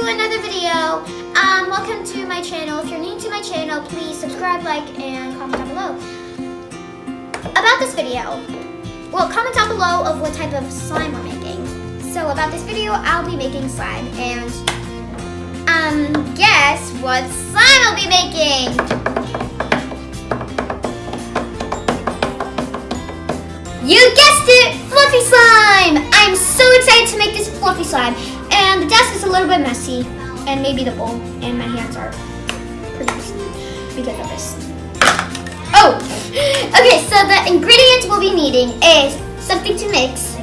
another video. Welcome to my channel. If you're new to my channel, please subscribe, like, and comment down below. About this video, well, comment down below of what type of slime we're making. So about this video, I'll be making slime, and guess what slime I'll be making? You guessed it, fluffy slime! I'm so excited to make this fluffy slime. And the desk is a little bit messy, and maybe the bowl and my hands are pretty messy because of this. Oh! Okay, so the ingredients we'll be needing is something to mix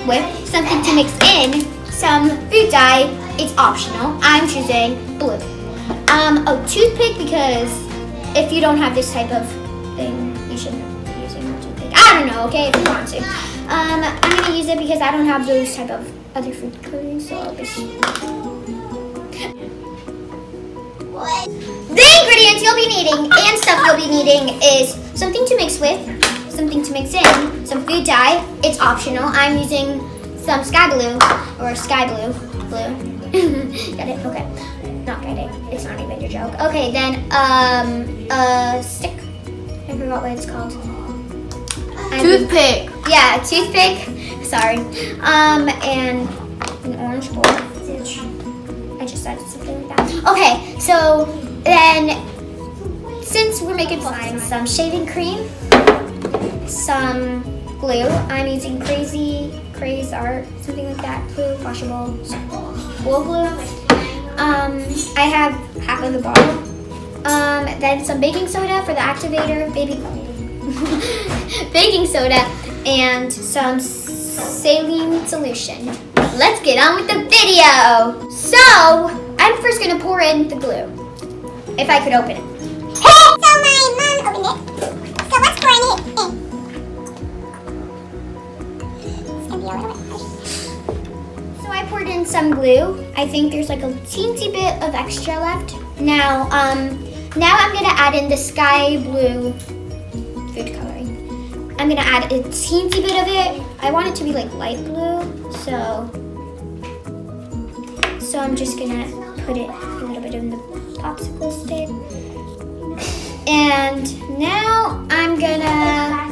with, something to mix in, some food dye. It's optional. I'm choosing blue. A toothpick, because if you don't have this type of thing, you shouldn't be using a toothpick. I don't know, okay, if you want to. I'm going to use it because I don't have those type of other food coatings, so I'll just... The ingredients you'll be needing and stuff you'll be needing is something to mix with, something to mix in, some food dye. It's optional. I'm using some sky blue, or sky blue. Got it? Okay. Not get it. It's not even your joke. Okay, then a stick. I forgot what it's called. Toothpick. Yeah, a toothpick. Sorry. And an orange bowl. I just said something like that. Okay, so then since we're making slime, some shaving cream, some glue. I'm using Crazy Art, something like that. Glue, washable, wool glue. I have half of the bottle. Then some baking soda for the activator, baking soda, and some saline solution. Let's get on with the video. So, I'm first gonna pour in the glue. If I could open it. So my mom opened it. So let's pour it in. It's gonna be a little bit harsh. So I poured in some glue. I think there's like a teensy bit of extra left. Now I'm gonna add in the sky blue food coloring. I'm gonna add a teensy bit of it. I want it to be like light blue, so I'm just gonna put it a little bit in the popsicle stick. And now I'm gonna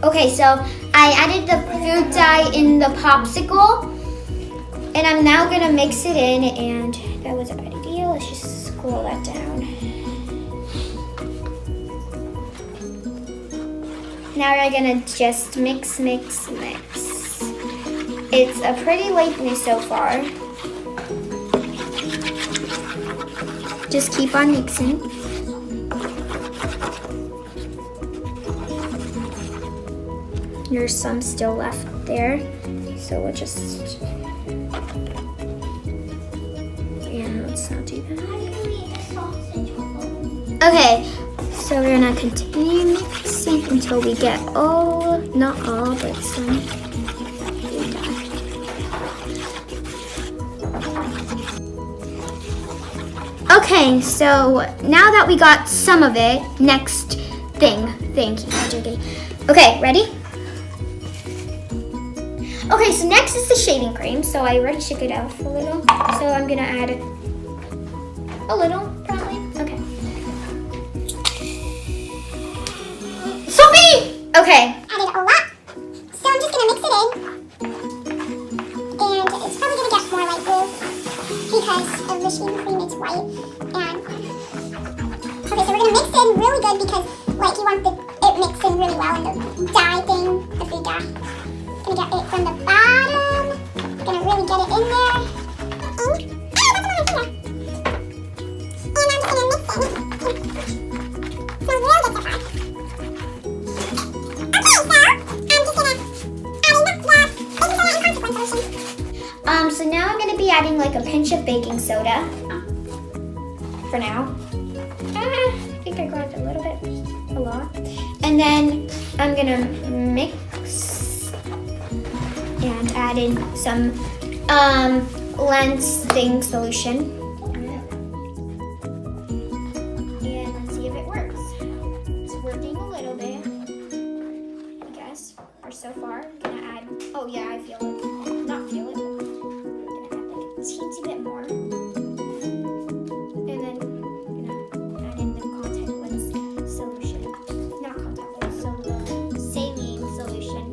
okay, so I added the food dye in the popsicle, and I'm now gonna mix it in, and that was a bad idea. Let's just scroll that down. Now we're gonna just mix. It's a pretty light blue so far. Just keep on mixing. There's some still left there, so we'll just... And let's not do that. Okay, so we're gonna continue mixing until we get not all, but some food dye. Okay, so now that we got some of it, next thing. Thank you, JD. Okay, ready? Okay, so next is the shaving cream. So I already shook it out a little. So I'm gonna add a little, probably. Okay. Sophie! Okay. Added a lot. So I'm just gonna mix it in. And it's probably gonna get more light blue because of the shaving cream, it's white. And okay, so we're gonna mix in really good because like you want it mixed in really well in the dye thing, the food dye. Gonna get it from the bottom. Gonna really get it in there. That's on my finger. And I'm just gonna mix it. Smells really good so far. Okay, so I'm just gonna add in the baking soda and consequence solution. So now I'm gonna be adding like a pinch of baking soda. For now. I think I got a little bit, a lot. And then I'm gonna mix and add in some lens thing solution. And let's see if it works. It's working a little bit, I guess, or so far. I'm gonna add, oh yeah, I feel it. Not feel it, but I'm gonna add like a teensy bit more. And then I'm gonna add in the contact lens solution. Not contact lens, so the saline solution.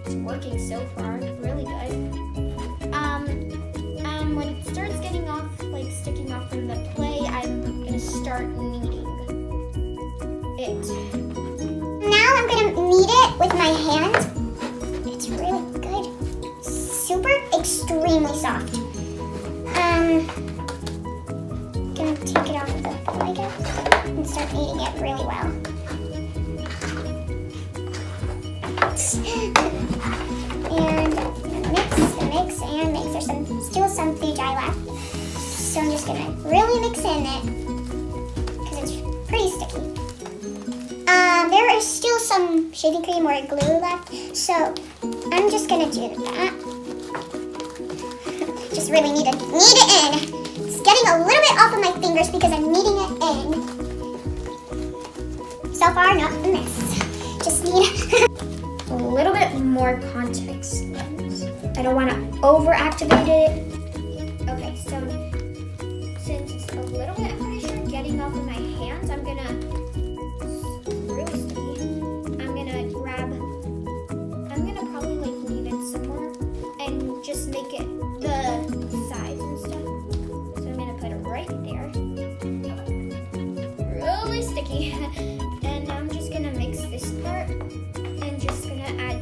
It's working so far, really good. When it starts getting off, like sticking off from the clay, I'm gonna start kneading it. Now I'm gonna knead it with my hand. It's really good. Super, extremely soft. Gonna take it off of the clay, I guess, and start kneading it really well. And mix and mix. There's still some dry left, so I'm just gonna really mix in it because it's pretty sticky. There is still some shaving cream or glue left, so I'm just gonna do that. Just really need to knead it in. It's getting a little bit off of my fingers because I'm kneading it in. So far, not a mess. Just need A little bit more context lens. I don't want to overactivate it. Okay, so since it's a little bit, I'm pretty sure, getting off of my hands, I'm gonna really sticky. I'm gonna probably like leave it somewhere and just make it the sides and stuff. So I'm gonna put it right there. Really sticky. And now I'm just gonna mix this part and just gonna add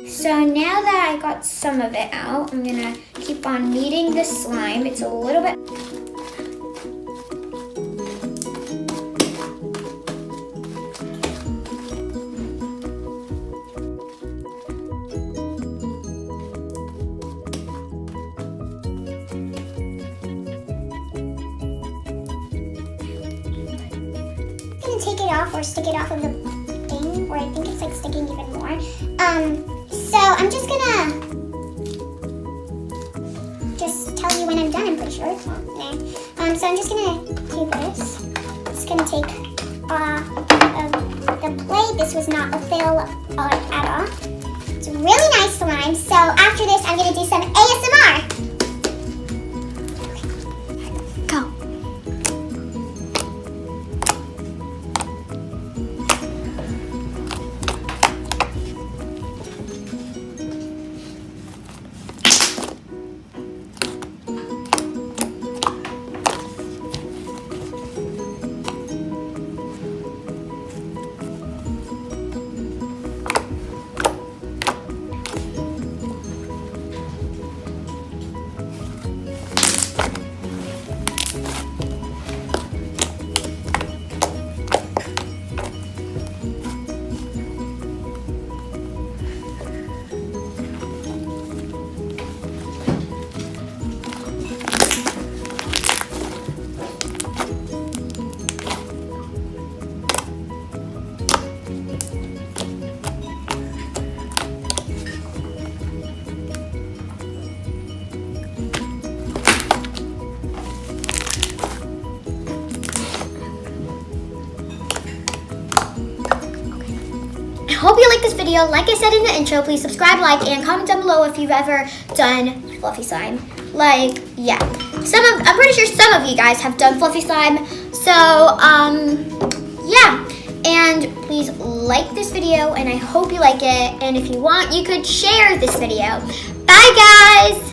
So now that I got some of it out, I'm gonna keep on kneading the slime. It's a little bit. I'm gonna take it off or stick it off of the thing, or I think it's like sticking even more. So I'm just gonna just tell you when I'm done. I'm pretty sure. So I'm just gonna do this. Just gonna take the plate. This was not a fail at all. It's really nice slime. So after this, I'm gonna do some ASMR. Go. Hope you like this video. Like I said in the intro, please subscribe, like, and comment down below if you've ever done fluffy slime. Like, yeah. I'm pretty sure some of you guys have done fluffy slime. So, yeah. And please like this video, and I hope you like it. And if you want, you could share this video. Bye, guys!